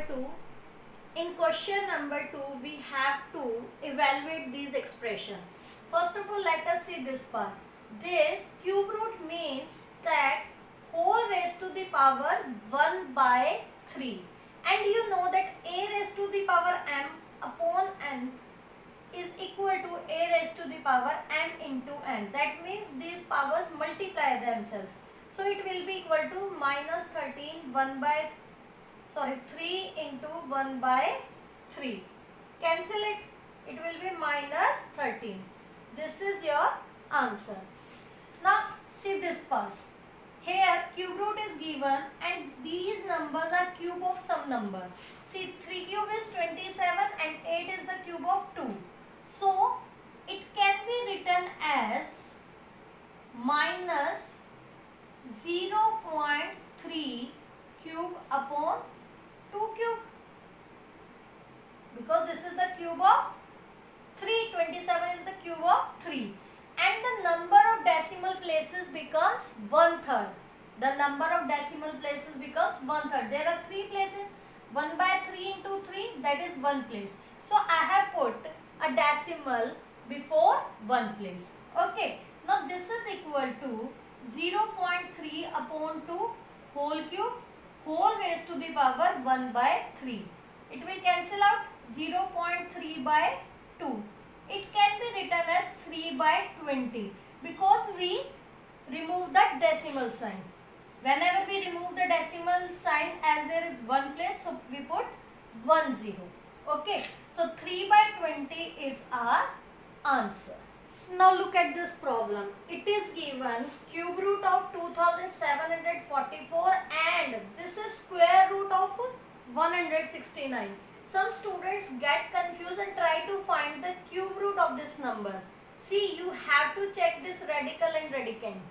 2. In question number 2, we have to evaluate these expressions. First of all, let us see this part. This cube root means that whole raised to the power 1 by 3. And you know that a raised to the power m upon n is equal to a raised to the power m into n. That means these powers multiply themselves. So it will be equal to minus 3 into 1 by 3. Cancel it. It will be minus 13. This is your answer. Now see this part. Here cube root is given and these numbers are cube of some number. See, 3 cube is 27 and 8 is the cube of 2. So it can be written as minus 0.3 cube upon 2 cube, because this is the cube of 3, 27 is the cube of 3, and the number of decimal places becomes 1/3. The number of decimal places becomes 1/3. There are 3 places. 1 by 3 into 3, that is 1 place. So I have put a decimal before 1 place. Okay. Now this is equal to 0.3 upon 2 whole cube whole raised to the power 1 by 3. It will cancel out 0.3 by 2. It can be written as 3 by 20 because we remove the decimal sign. Whenever we remove the decimal sign, as there is 1 place, so we put 1 0. Okay. So 3 by 20 is our answer. Now look at this problem. It is given cube root of 2744 and this is square root of 169. Some students get confused and try to find the cube root of this number. See, you have to check this radical and radicand.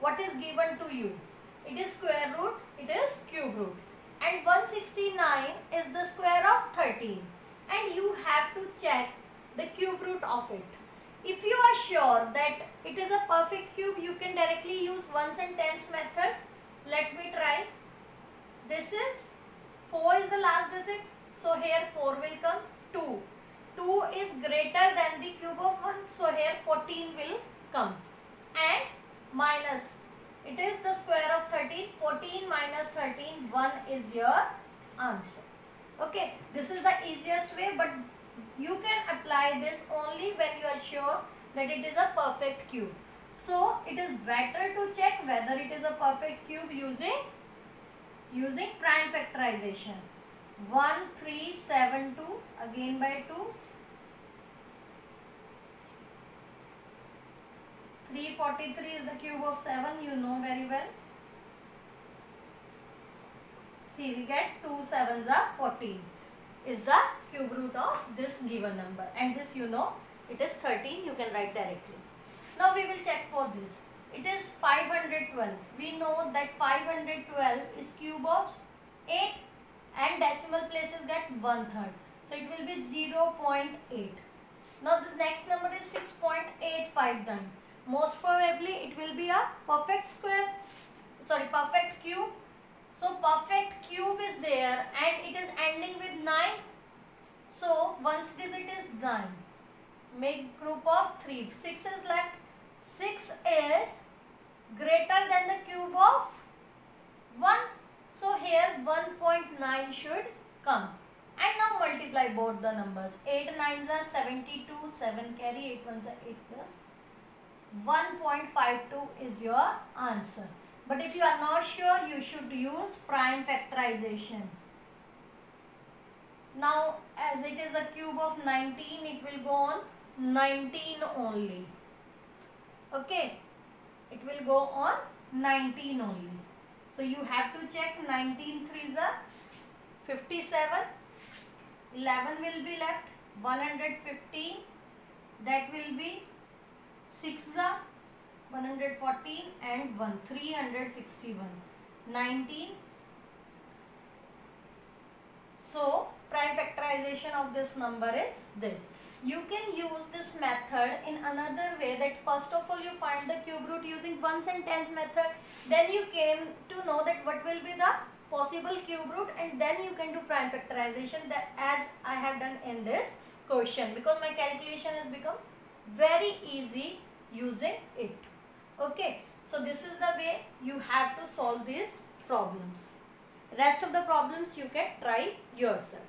What is given to you? It is square root, it is cube root. And 169 is the square of 13. And you have to check the cube root of it. If you are sure that it is a perfect cube, you can directly use ones and tens method. Let me try. This is 4 is the last digit. So here 4 will come. 2. 2 is greater than the cube of 1. So here 14 will come. And minus. It is the square of 13. 14 minus 13. 1 is your answer. Okay. This is the easiest way, but you can apply this only when you are sure that it is a perfect cube. So it is better to check whether it is a perfect cube using prime factorization. 1 3 7 2 again by 2s. 343 is the cube of 7, you know very well. See, we get 2 7s are 14. Is the cube root of this given number, and this you know it is 13. You can write directly. Now we will check for this. It is 512. We know that 512 is cube of 8 and decimal places get 1/3. So it will be 0.8. Now the next number is 6.859. Most probably it will be a perfect cube. So perfect cube is there and it is ending with 9. So one's digit is 9. Make group of 3. 6 is left. 6 is greater than the cube of 1. So here 1.9 should come. And now multiply both the numbers. 8 9s are 72. 7 carry. 8 1s are 8 plus. 1.52 is your answer. But if you are not sure, you should use prime factorization. Now, as it is a cube of 19, it will go on 19 only. Okay, it will go on 19 only. So you have to check 19 3s are 57. 11 will be left. 115. That will be 6s are 114 and 1 361. 19. So prime factorization of this number is this. You can use this method in another way, that first of all you find the cube root using ones and tens method. Then you came to know that what will be the possible cube root, and then you can do prime factorization, that as I have done in this question, because my calculation has become very easy using it. Okay, so this is the way you have to solve these problems. Rest of the problems you can try yourself.